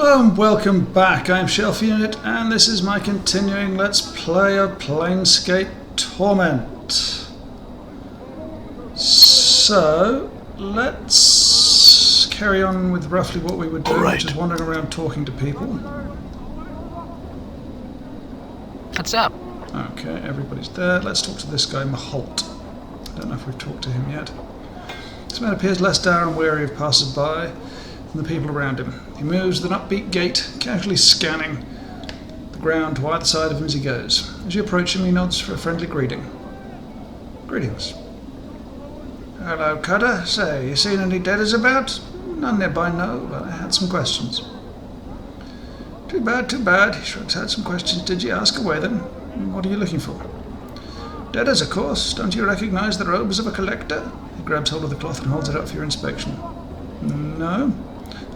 Hello and welcome back. I'm Shelf Unit and this is my continuing Let's Play of Planescape Torment. So, let's carry on with roughly what we were doing, which is wandering around talking to people. What's up? Okay, everybody's there. Let's talk to this guy, Maholt. I don't know if we've talked to him yet. This man appears less dour and wary of passers-by than the people around him. He moves with an upbeat gait, casually scanning the ground to either side of him as he goes. As you approach him, he nods for a friendly greeting. Greetings. Hello, Cutter. Say, you seen any deaders about? None nearby, no, but I had some questions. Too bad, too bad. He shrugs. Had some questions. Did you ask away then? What are you looking for? Deaders, of course. Don't you recognize the robes of a collector? He grabs hold of the cloth and holds it up for your inspection. No.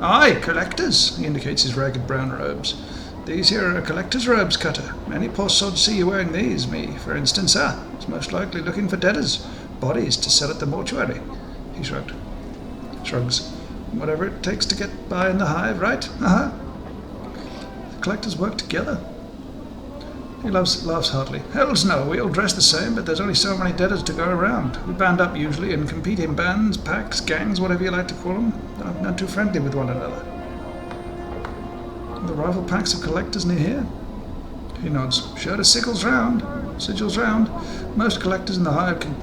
Aye, collectors, he indicates his ragged brown robes. These here are collector's robes, Cutter. Many poor sods see you wearing these. Me, for instance, is most likely looking for deaders, bodies to sell at the mortuary. He shrugs. Whatever it takes to get by in the hive, right? The collectors work together. He laughs heartily. Hells no, we all dress the same, but there's only so many deaders to go around. We band up usually and compete in bands, packs, gangs, whatever you like to call them. Not too friendly with one another. The rival packs of collectors near here? He nods. Sure to sigils round. Most collectors in the hive can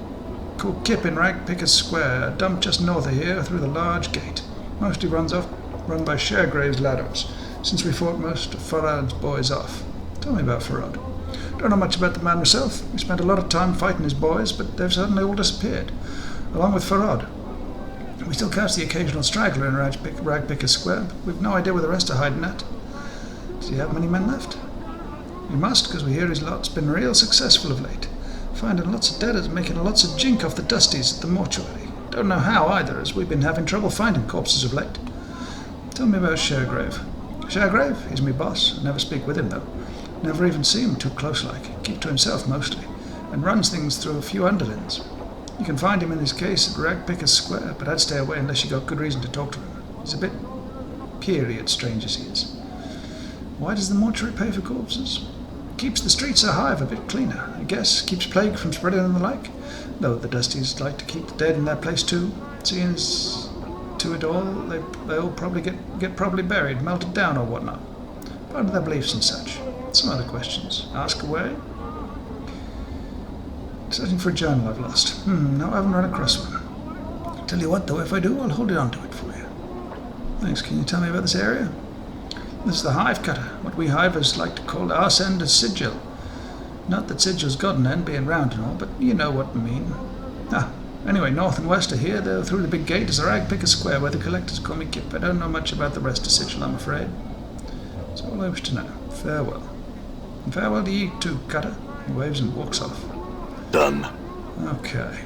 call Kip in Ragpicker's Square, a dump just north of here through the large gate. Mostly run by Sharegrave's ladders, since we fought most of Farad's boys off. Tell me about Farad. Don't know much about the man myself. We spent a lot of time fighting his boys, but they've suddenly all disappeared, along with Farad. We still catch the occasional straggler in Ragpicker's Square, but we've no idea where the rest are hiding at. Does he have many men left? He must, because we hear his lot's been real successful of late, finding lots of deaders, making lots of jink off the dusties at the mortuary. Don't know how either, as we've been having trouble finding corpses of late. Tell me about Sharegrave. Sharegrave? He's me boss. I never speak with him, though. Never even see him too close-like. Keep to himself mostly, and runs things through a few underlings. You can find him in his case at Ragpicker's Square, but I'd stay away unless you got good reason to talk to him. He's a bit period strange as he is. Why does the mortuary pay for corpses? Keeps the streets a hive a bit cleaner, I guess. Keeps plague from spreading and the like. Though the dusties like to keep the dead in their place too. Seeing as to it all, they all probably get properly buried, melted down or whatnot. Part of their beliefs and such. Some other questions. Ask away. Searching for a journal I've lost. No, I haven't run across one. Tell you what, though, if I do, I'll hold it on to it for you. Thanks. Can you tell me about this area? This is the hive, Cutter. What we hivers like to call our end a sigil. Not that sigil's got an end, being round and all, but you know what I mean. Anyway, north and west of here, though, through the big gate is a Ragpicker Square, where the collectors call me Kip. I don't know much about the rest of sigil, I'm afraid. That's all I wish to know. Farewell. And farewell to you too, Cutter. He waves and walks off. Done. Okay.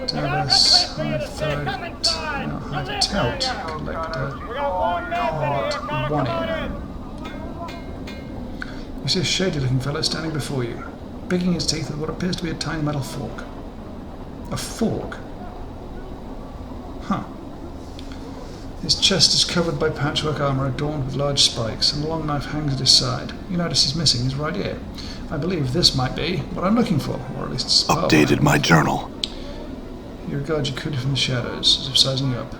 Dallas, Tout, Collector, Hard, One. You see a shady-looking fellow standing before you, picking his teeth with what appears to be a tiny metal fork. A fork? His chest is covered by patchwork armour adorned with large spikes, and a long knife hangs at his side. You notice he's missing his right ear. I believe this might be what I'm looking for, or at least updated my journal. He regards you coolly from the shadows, as if sizing you up.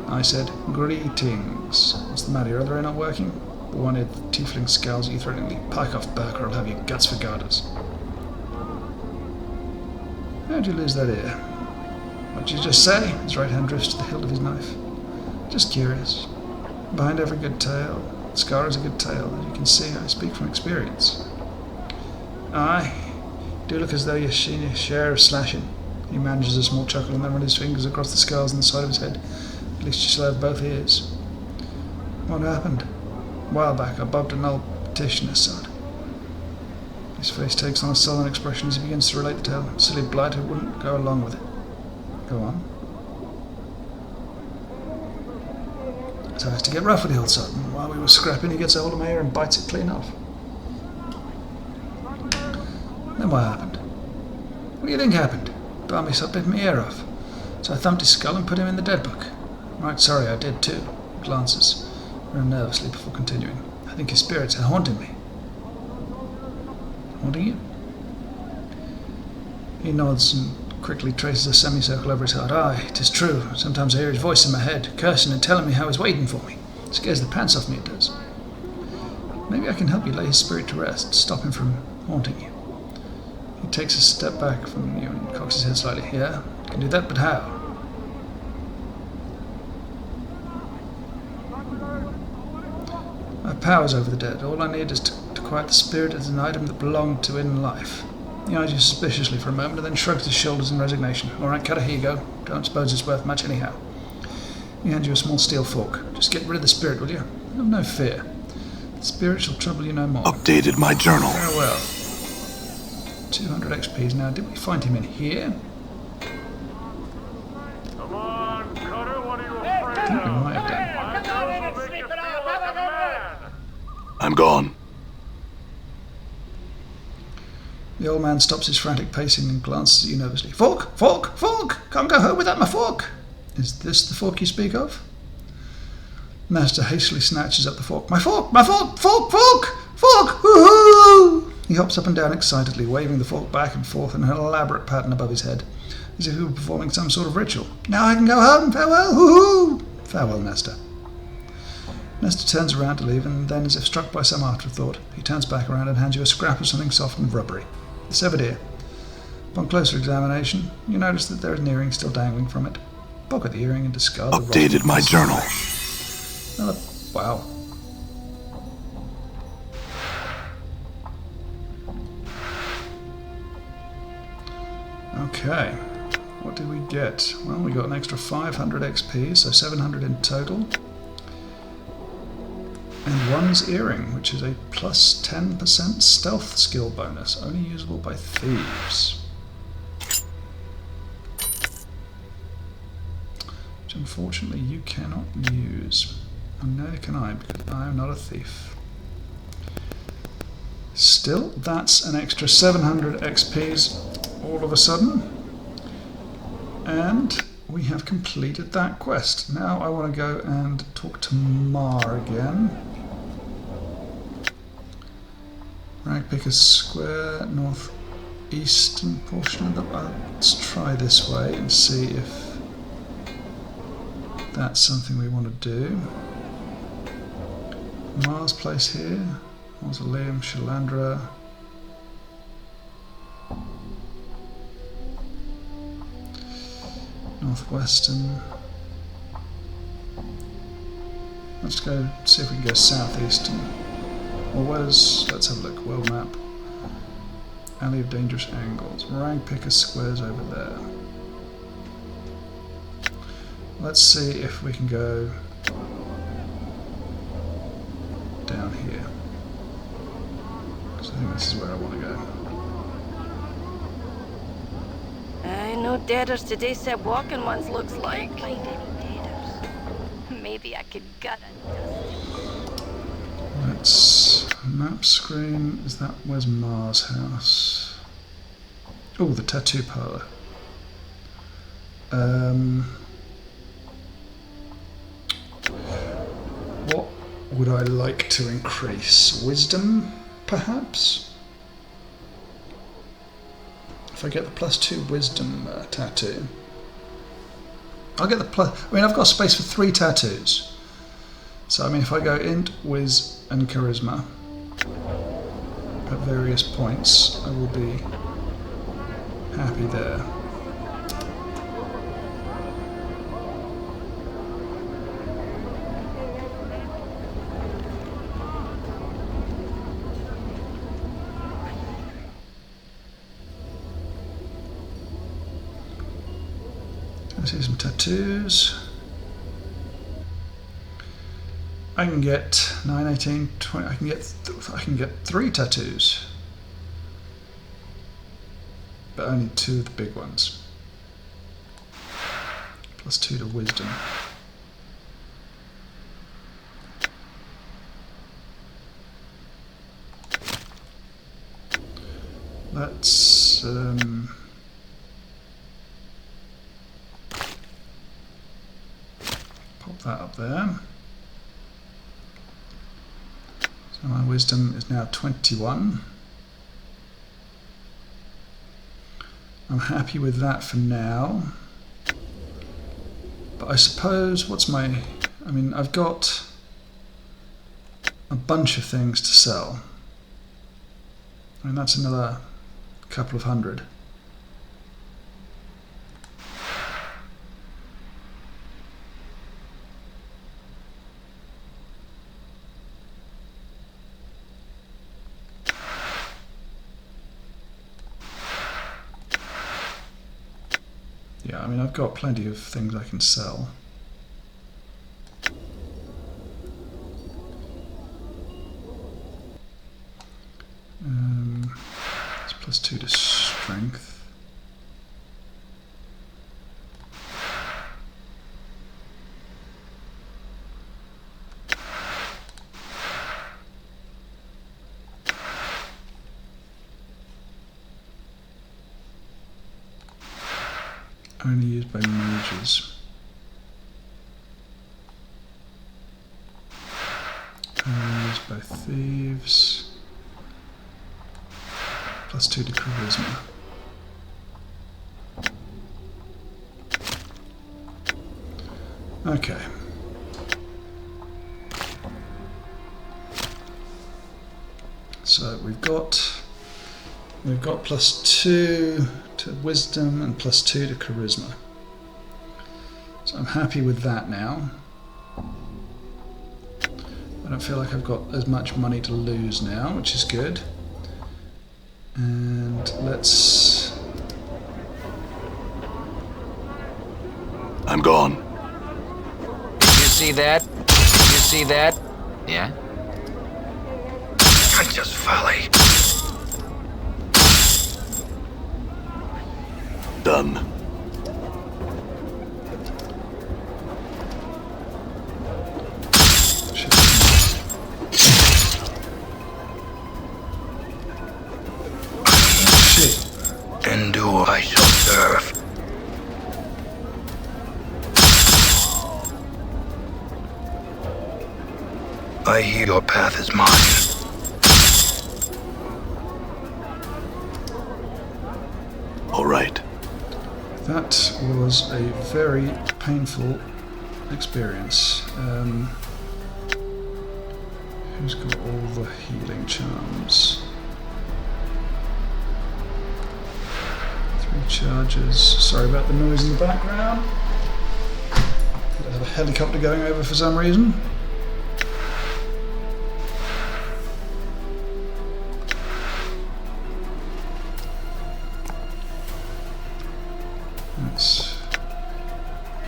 I said, greetings. What's the matter? Your other ear not working? The one-eared tiefling scowls at you threateningly. Pike off back, or I'll have your guts for garters. How'd you lose that ear? What'd you just say? His right hand drifts to the hilt of his knife. Just curious. Behind every good tale, scar is a good tale. As you can see, I speak from experience. Aye, do look as though you've seen your share of slashing. He manages a small chuckle and then runs his fingers across the scars on the side of his head. At least you still have both ears. What happened? A while back, I bobbed an old petitioner, son. His face takes on a sullen expression as he begins to relate the tale. Silly blighter wouldn't go along with it. Go on. So I has to get rough with the old sod, and while we were scrapping, he gets a hold of my ear and bites it clean off. Then what happened? What do you think happened? Barmy sod bit my ear off. So I thumped his skull and put him in the dead book. Right, sorry, I did too. Glances around nervously before continuing. I think his spirits are haunting me. Haunting you? He nods and quickly traces a semicircle over his heart. Aye, it is true. Sometimes I hear his voice in my head, cursing and telling me how he's waiting for me. It scares the pants off me, it does. Maybe I can help you lay his spirit to rest, stop him from haunting you. He takes a step back from you and cocks his head slightly. Yeah, I can do that, but how? I have powers over the dead. All I need is to quiet the spirit as an item that belonged to in life. He eyes you suspiciously for a moment and then shrugs his shoulders in resignation. All right, Cutter, here you go. Don't suppose it's worth much anyhow. He hands you a small steel fork. Just get rid of the spirit, will you? Have no fear. The spirit shall trouble you no more. Updated my journal. Farewell. 200 XPs now. Did we find him in here? Come on, Cutter, what are you afraid I think we of? might have done. I'll make you feel like a man. I'm gone. The old man stops his frantic pacing and glances at you nervously. Fork! Fork! Fork! Can't go home without my fork! Is this the fork you speak of? Master hastily snatches up the fork. My fork! My fork! Fork! Fork! Fork! Woohoo! He hops up and down excitedly, waving the fork back and forth in an elaborate pattern above his head, as if he were performing some sort of ritual. Now I can go home! Farewell! Woohoo! Farewell, Master. Master turns around to leave, and then, as if struck by some afterthought, he turns back around and hands you a scrap of something soft and rubbery. The severed ear. Upon closer examination, you notice that there is an earring still dangling from it. Pocket the earring and discard the Updated my journal. Another, wow. Okay, what did we get? Well, we got an extra 500 XP, so 700 in total. And one's earring, which is a plus 10% stealth skill bonus, only usable by thieves. Which unfortunately you cannot use. And neither can I, because I am not a thief. Still, that's an extra 700 XPs all of a sudden. And we have completed that quest. Now I want to go and talk to Mar again. Ragpicker Square, northeastern portion of the... let's try this way and see if that's something we want to do. Mars place here, Mausoleum, Shalandra. Northwestern. Let's go see if we can go southeastern. Or let's have a look, world map. Alley of Dangerous Angles. Ragpicker Square's over there. Let's see if we can go down here. So I think this is where I want to go. I know dadders today said walking ones looks like. Maybe I could gut it. Let's map screen. Is that where's Mars' house? Oh, the tattoo parlor. What would I like to increase? Wisdom, perhaps? If I get the +2 wisdom tattoo. I'll get the plus... I mean, I've got space for 3 tattoos. So, I mean, if I go int, wiz, and charisma at various points, I will be happy there. I see some tattoos. I can get 9, 18, 20. I can get 3 tattoos, but only 2 of the big ones. +2 to wisdom. Let's that up there. So my wisdom is now 21. I'm happy with that for now. But I suppose, I mean, I've got a bunch of things to sell. I mean, that's another couple of hundred. Yeah, I mean, I've got plenty of things I can sell. It's +2 to strength. Only used by mages. Only used by thieves. +2 to charisma. Okay. So we've got +2 to wisdom and +2 to charisma. So I'm happy with that now. I don't feel like I've got as much money to lose now, which is good. And let's... I'm gone. You see that? You see that? Yeah? Just folly. Done. Shit. Endure, I shall serve. I hear your path is mine. All right. That was a very painful experience. Who's got all the healing charms? 3 charges. Sorry about the noise in the background. I have a helicopter going over for some reason. Let's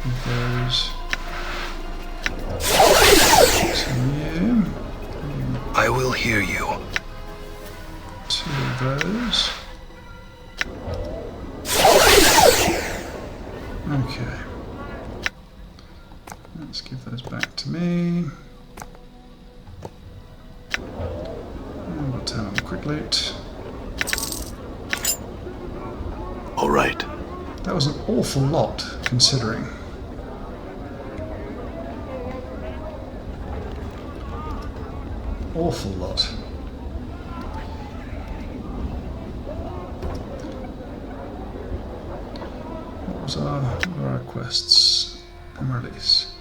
give those to you. I will hear you. 2 of those. Okay. Let's give those back to me. And we'll turn on the quick loot. All right. That was an awful lot, considering. Awful lot. What were our quests and release?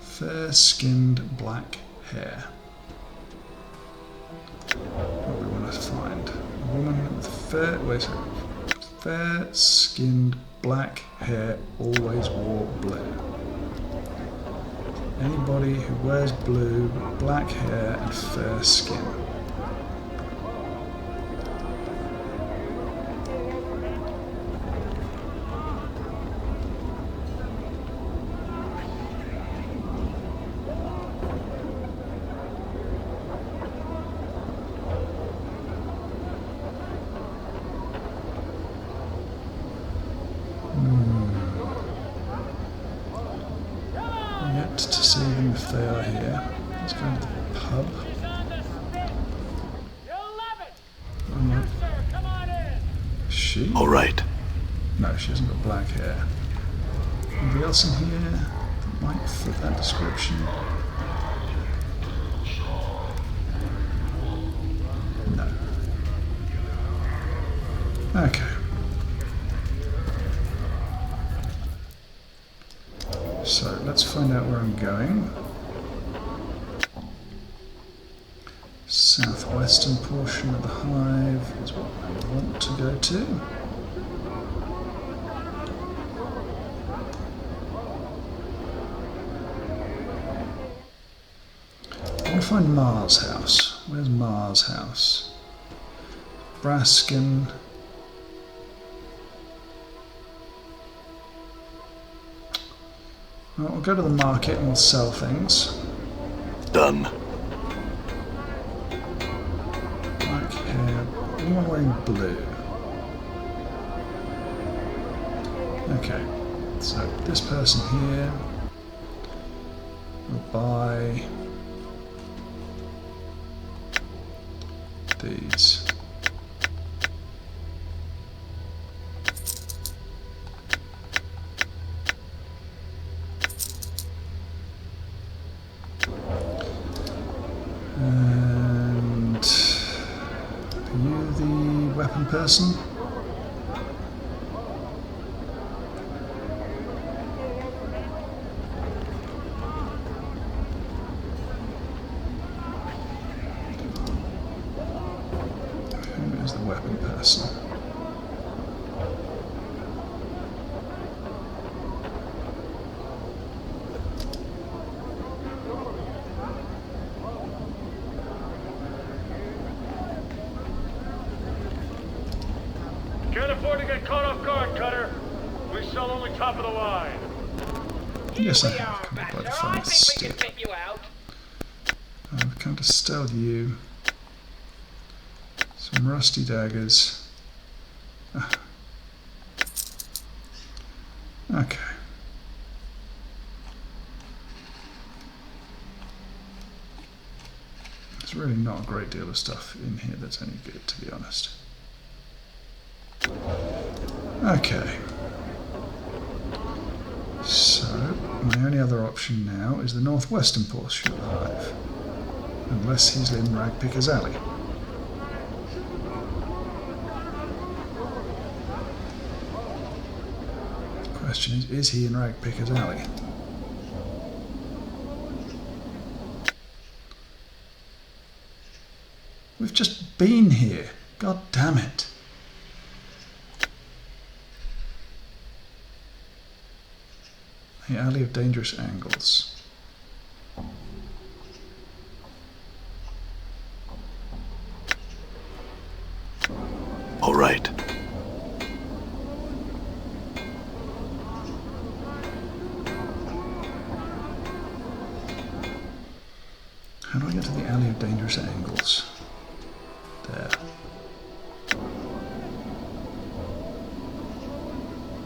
Fair-skinned black hair. What do we want to find? A woman with fair-skinned black hair always wore blue. Anybody who wears blue, black hair and fair skin. Yet to see them if they are here. Let's go to the pub. She? All right. No, she hasn't got black hair. Anybody else in here? Might fit that description. No. Okay. So let's find out where I'm going. Southwestern portion of the hive is what I want to go to. I want to find Mars House. Where's Mars House? Braskin. Well, we'll go to the market and we'll sell things. Done. Black hair. Anyone wearing blue? Okay. So this person here will buy these. And are you the weapon person? Who is the weapon person? Can't afford to get caught off guard, Cutter. We sell only top of the line. Yes, I We have. are, Come by the Badger. I phone think we stick. can fit you out. I've come to sell you some rusty daggers. Ah. Okay. There's really not a great deal of stuff in here that's any good, to be honest. Okay. So, my only other option now is the northwestern portion of the hive. Unless he's in Ragpicker's Alley. The question is he in Ragpicker's Alley? We've just been here. God damn it. The Alley of Dangerous Angles. All right. How do I get to the Alley of Dangerous Angles? There.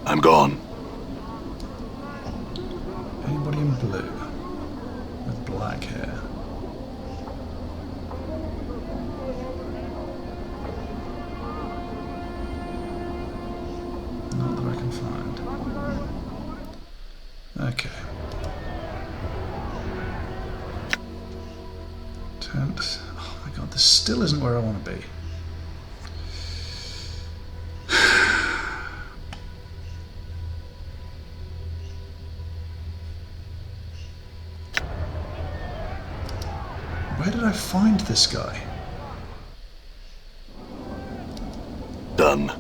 I'm gone. Anybody in blue? With black hair? Not that I can find. Okay. Tent. Oh my god, this still isn't where I want to be. Where did I find this guy? Done.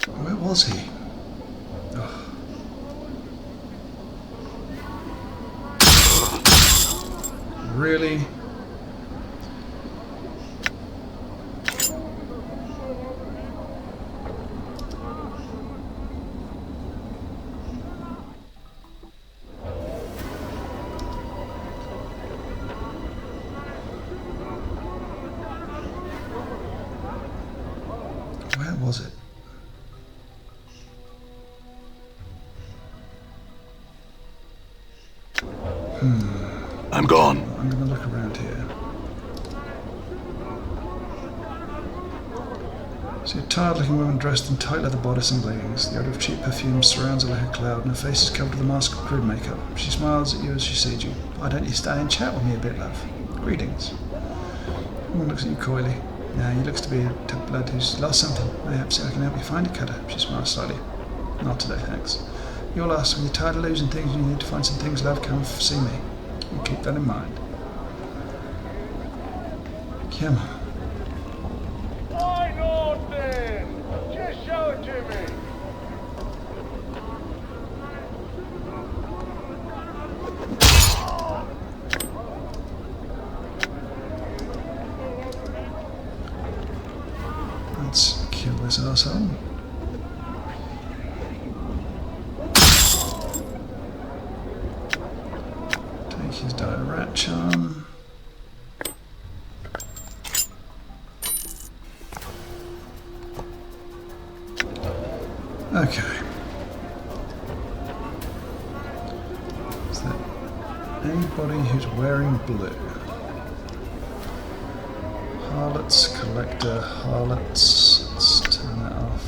Where was he? Ugh. Really? Where was it? I'm gone. I'm going to look around here. See a tired-looking woman dressed in tight leather bodice and leggings. The odour of cheap perfume surrounds her like a cloud, and her face is covered with a mask of crude makeup. She smiles at you as she sees you. Why don't you stay and chat with me a bit, love? Greetings. The woman looks at you coyly. Now he looks to be a blood who's lost something. Perhaps I can help you find it, Cutter. She smiles slightly. Not today, thanks. You're lost. When you're tired of losing things and you need to find some things, love, come see me. And keep that in mind. Come on. Why not then? Just show it to me. Let's kill this arsehole. Take his dire rat charm. Okay. Is that anybody who's wearing blue? Harlots, collector, harlots. Let's turn that off.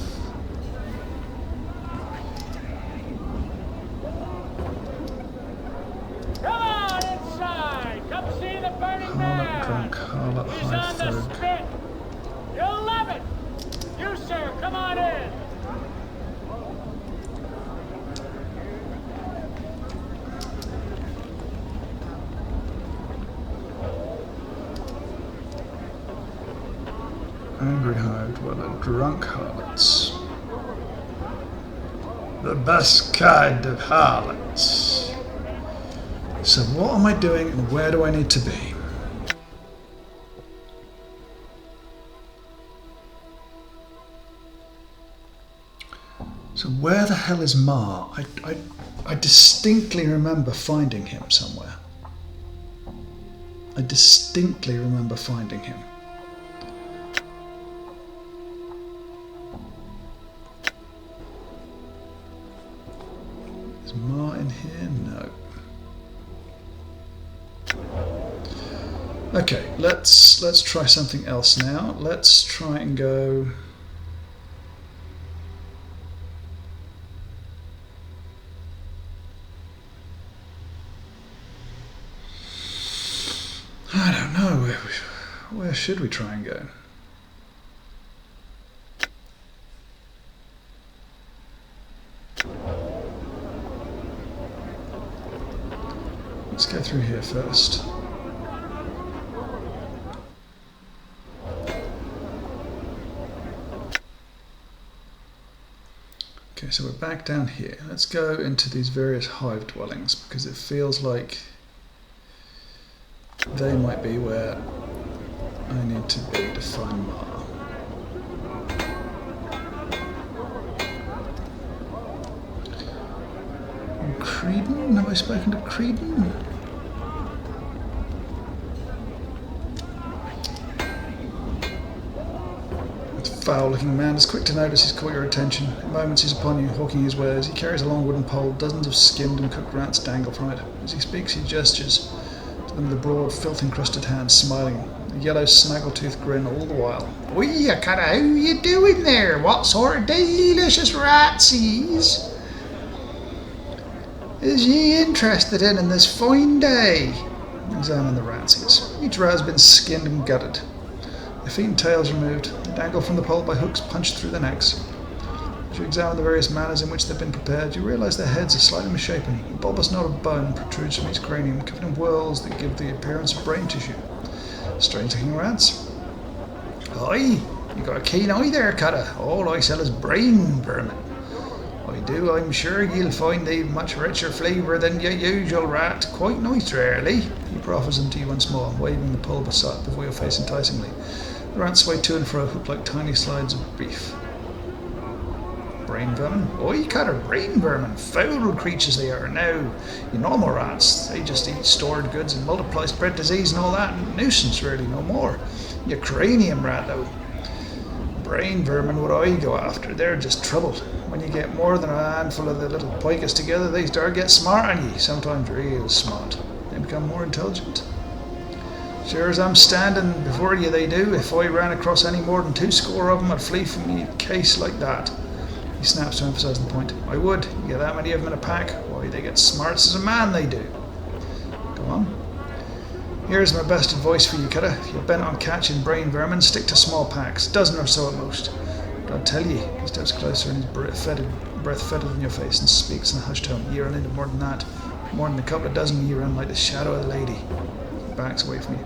Come on inside. Come see the burning Harlot, man. drunk, harlot, He's on the high thug. spit. You'll love it. You, sir, come on in. Angry hive dweller, drunk harlots. The best kind of harlots. So what am I doing and where do I need to be? So where the hell is Mar? I distinctly remember finding him somewhere. I distinctly remember finding him. Is Mar in here? No. Okay, let's try something else now. Let's try and go. I don't know. Where should we try and go? Let's go through here first. Okay, so we're back down here. Let's go into these various hive dwellings because it feels like they might be where I need to be to find Mar. Creedon? Have I spoken to Creedon? Foul-looking man is quick to notice he's caught your attention. In moments he's upon you, hawking his wares. He carries a long wooden pole. Dozens of skinned and cooked rats dangle from it. As he speaks, he gestures to them with a broad, filth-encrusted hand, smiling. A yellow, snaggle-toothed grin all the while. "Wee, Cutter, how you doing there? What sort of delicious ratsies is ye interested in this fine day?" Examine the ratsies. Each rat has been skinned and gutted. Their feet and tails removed. They dangle from the pole by hooks punched through their necks. As you examine the various manners in which they've been prepared, you realise their heads are slightly misshapen. A bulbous knot of bone protrudes from each cranium, covered in whorls that give the appearance of brain tissue. Strange-looking rats. Aye, you got a keen eye there, Cutter. All I sell is brain vermin. I do, I'm sure you'll find they've much richer flavour than your usual rat. Quite nice, rarely. He proffers them to you once more, waving the pole beside before your face enticingly. The rats sway to and fro, hooked like tiny slides of beef. Brain vermin? Oi, Cutter, brain vermin. Foul creatures they are. Now, your normal rats, they just eat stored goods and multiply, spread disease and all that. Nuisance, really, no more. Your cranium rat, though. Brain vermin, what I go after, they're just trouble. When you get more than a handful of the little pikers together, they start get smart on ye, sometimes real smart. They become more intelligent. Sure as I'm standing before you, they do. If I ran across any more than 2 score of them, I'd flee from me a case like that. He snaps to emphasise the point. I would. You get that many of them in a pack, why, they get smarts as a man, they do. Go on. Here's my best advice for you, kidder. If you're bent on catching brain vermin, stick to small packs, dozen or so at most. But I'll tell you, he steps closer and his breath fettered in your face and speaks in a hushed tone. You run into more than that. More than a couple of dozen, you run like the shadow of the lady. He backs away from you.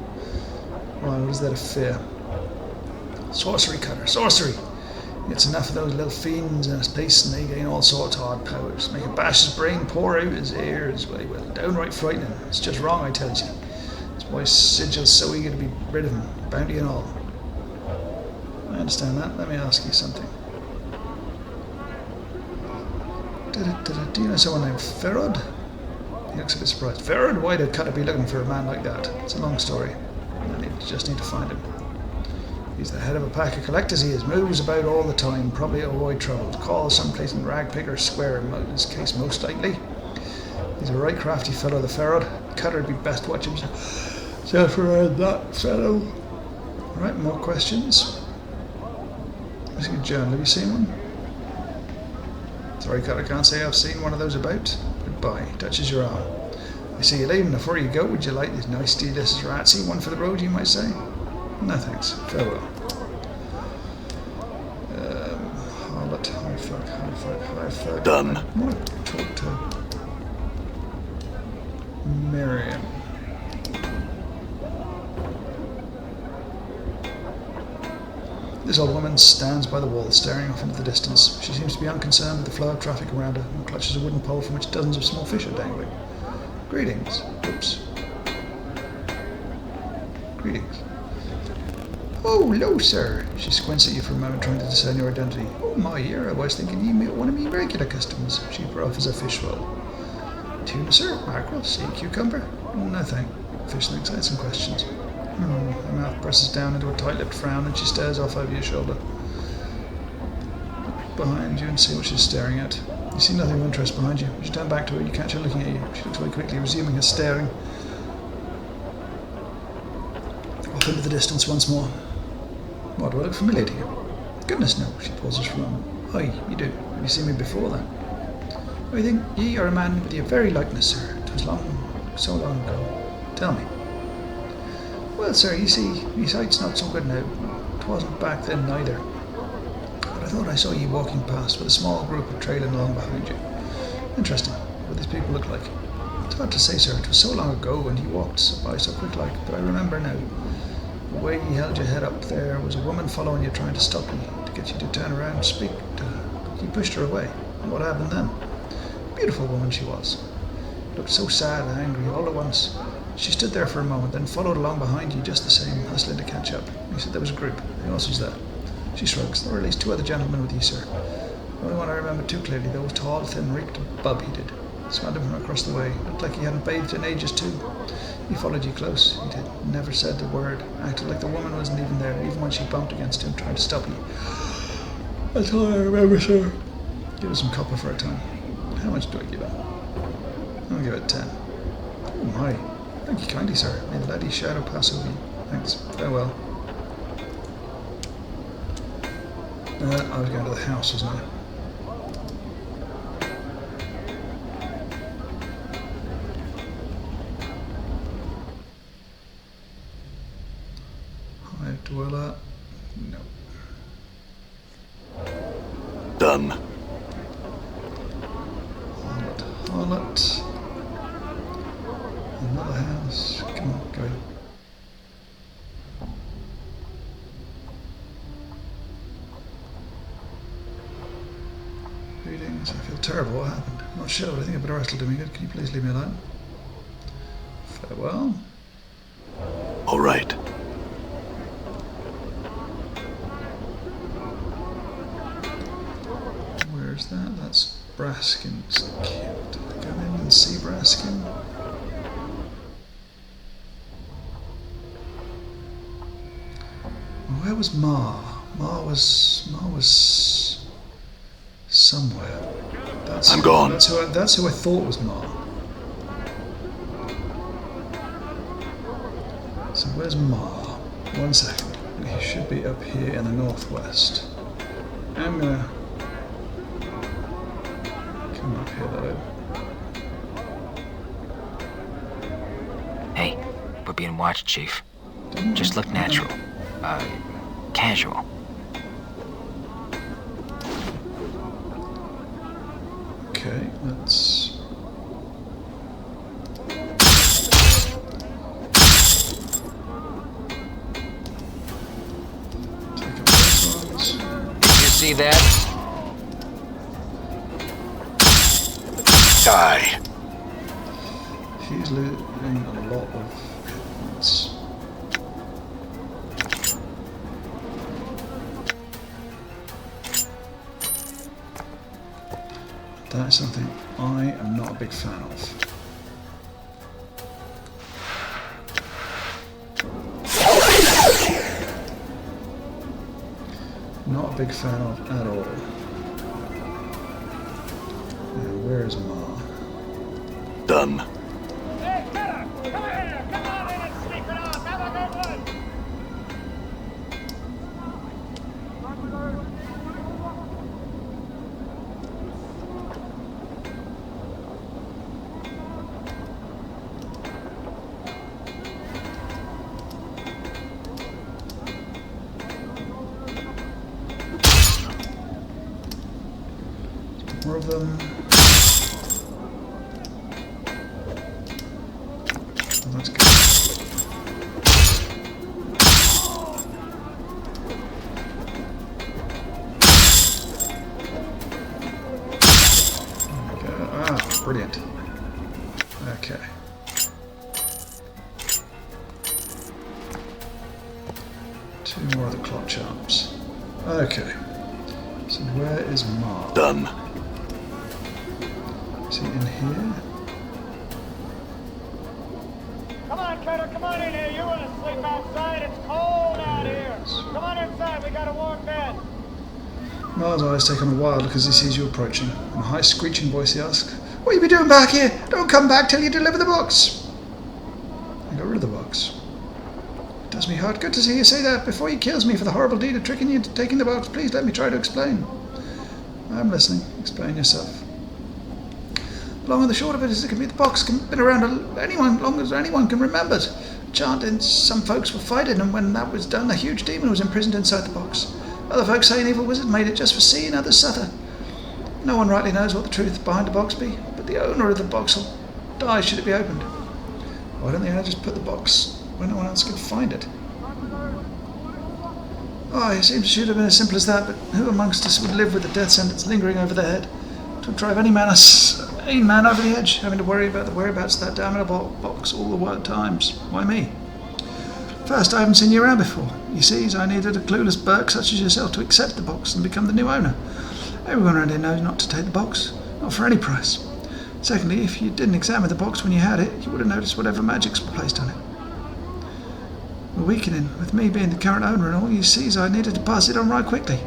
Why, what is there to fear? Sorcery, cutter, sorcery! It's enough of those little fiends in a place and they gain all sorts of odd powers. Make a bash his brain, pour out his ears. Well, downright frightening. It's just wrong, I tell you. It's why Sigil's so eager to be rid of him, bounty and all. I understand that. Let me ask you something. Do you know someone named Ferrod? He looks a bit surprised. Ferrod? Why did Cutter be looking for a man like that? It's a long story. I just need to find him. He's the head of a pack of collectors, he is. Moves about all the time, probably avoid trouble. Calls someplace in Ragpicker Square, in his case most likely. He's a right crafty fellow, the Ferrod. Cutter'd be best watch himself around that fellow. Right, more questions? Missing a journal, have you seen one? Sorry, Cutter, can't say I've seen one of those about. Goodbye, touches your arm. I see you leaving. Before you go, would you like this nice delicious ratsy one for the road, you might say? No thanks, farewell. Harlot, high fuck. Done. I want to talk to Miriam. This old woman stands by the wall, staring off into the distance. She seems to be unconcerned with the flow of traffic around her and clutches a wooden pole from which dozens of small fish are dangling. Greetings. Oops. Greetings. Oh, hello, sir. She squints at you for a moment, trying to discern your identity. Oh, my ear, I was thinking you may one of me regular customers. She offers a fish roll. Tuna, sir? Mackerel? Sea cucumber? No, thank you. Fish thinks I had some questions. Her mouth presses down into a tight-lipped frown and she stares off over your shoulder. Behind you and see what she's staring at. You see nothing of interest behind you. As you turn back to her, you catch her looking at you. She looks away quickly, resuming her staring. Off into the distance once more. What, do I look familiar to you? Goodness no, she pauses for a moment. Aye, you do. Have you seen me before then? I think ye are a man with your very likeness, sir. 'Twas so long ago. Tell me. Well, sir, you see, me sight's not so good now. 'Twasn't back then neither. But I thought I saw ye walking past with a small group trailing along behind you. Interesting. What these people look like. It's hard to say, sir. It was so long ago, and he walked by so quick like, but I remember now. The way he held your head up there was a woman following you, trying to stop you, to get you to turn around and speak to her. You pushed her away. And what happened then? Beautiful woman she was. Looked so sad and angry all at once. She stood there for a moment, then followed along behind you just the same, hustling to catch up. You said there was a group. Who else was there? She shrugs. There were at least 2 other gentlemen with you, sir. The only one I remember too clearly, though, was tall, thin, reeked of bub he did. Smelled him from across the way. Looked like he hadn't bathed in ages too. He followed you close, he did. Never said a word. Acted like the woman wasn't even there, even when she bumped against him, trying to stop you. That's all I remember, sir. Give us some copper for a time. How much do I give it? I'll give it 10. Oh my. Thank you kindly, sir. May the lady's shadow pass over you. Thanks. Farewell. I was going to the house, wasn't I? Hive dweller. No. Done. Harlot. Another house. Come on, go. Greetings. I feel terrible. What happened? I'm not sure, but I think I better ask to do me good. Can you please leave me alone? Farewell. All right. Where's that? That's Braskin's kid. Go in and see Braskin. Where was Ma? Ma was somewhere. I'm gone. That's who I thought was Ma. So where's Ma? 1 second. He should be up here in the northwest. I'm gonna come up here though. Hey, we're being watched, Chief. Just look natural. Casual. Okay, let's... take up those ones. Did you see that? Die. He's losing a lot of hits. That is something I am not a big fan of. Not a big fan of at all. Now, where is Ma? Done. Hey, Cutter! Come here! Come on in and sleep it off! Have a good one! More of them. Oh, that's good. There we go. Ah, brilliant. Okay. Two more of the clock charms. Okay. So where is Ma? Done. Is he in here? Come on, Cutter, come on in here. You want to sleep outside? It's cold out here. Come on inside. We got a warm bed. Ma's eyes take on a wild look as he sees you approaching. In a high screeching voice he asks, "What you be doing back here? Don't come back till you deliver the box." I got rid of the box. It does me heart good to see you say that. Before he kills me for the horrible deed of tricking you into taking the box, please let me try to explain. I'm listening. Explain yourself. The long and the short of it is it can be the box can been around anyone long as anyone can remember it. Chanting, some folks were fighting, and when that was done, a huge demon was imprisoned inside the box. Other folks say an evil wizard made it just for seeing others suffer. No one rightly knows what the truth behind the box be, but the owner of the box will die should it be opened. Why don't the owner just put the box where no one else can find it? Oh, it seems it should have been as simple as that, but who amongst us would live with the death sentence lingering over their head? It would drive any man over the edge, having to worry about the whereabouts of that damnable box all the times. Why me? First, I haven't seen you around before. You see, I needed a clueless Burke such as yourself to accept the box and become the new owner. Everyone around here knows not to take the box, not for any price. Secondly, if you didn't examine the box when you had it, you would have noticed whatever magics were placed on it. We're weakening, with me being the current owner and all. You see, I needed to pass it on right quickly.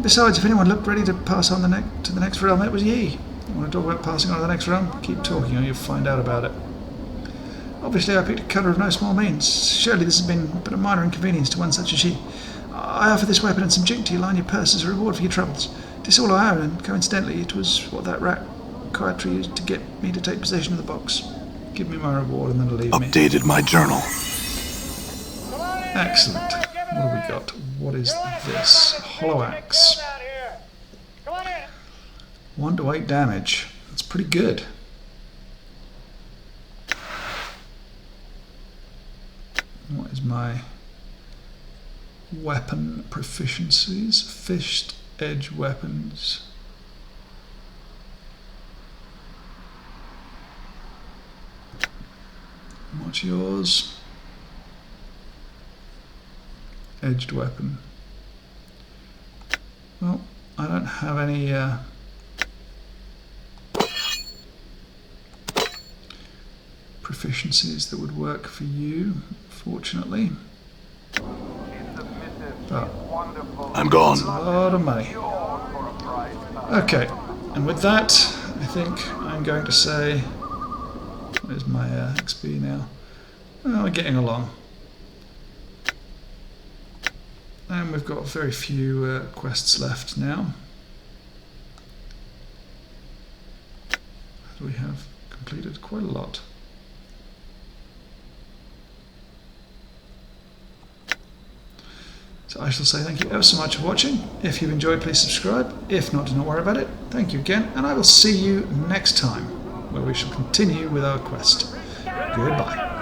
Besides, if anyone looked ready to pass on to the next realm, it was ye. You want to talk about passing on to the next realm? Keep talking or you'll find out about it. Obviously, I picked a cutter of no small means. Surely this has been but a minor inconvenience to one such as ye. I offer this weapon and some jink to you, line your purse as a reward for your troubles. It is all I own, and coincidentally, it was what that rat Coatry used to get me to take possession of the box. Give me my reward and then leave me. Updated my journal. Excellent. What have we got? What is this? Hollow Axe. 1 to 8 damage. That's pretty good. What is my weapon proficiencies? Fished edge weapons. What's yours? Edged weapon. Well, I don't have any proficiencies that would work for you, fortunately. But I'm gone. it's a lot of money. Okay, and with that, I think I'm going to say, where's my XP now? Oh, we're getting along. And we've got very few quests left now. We have completed quite a lot. So I shall say thank you ever so much for watching. If you've enjoyed, please subscribe. If not, do not worry about it. Thank you again, and I will see you next time, where we shall continue with our quest. Goodbye.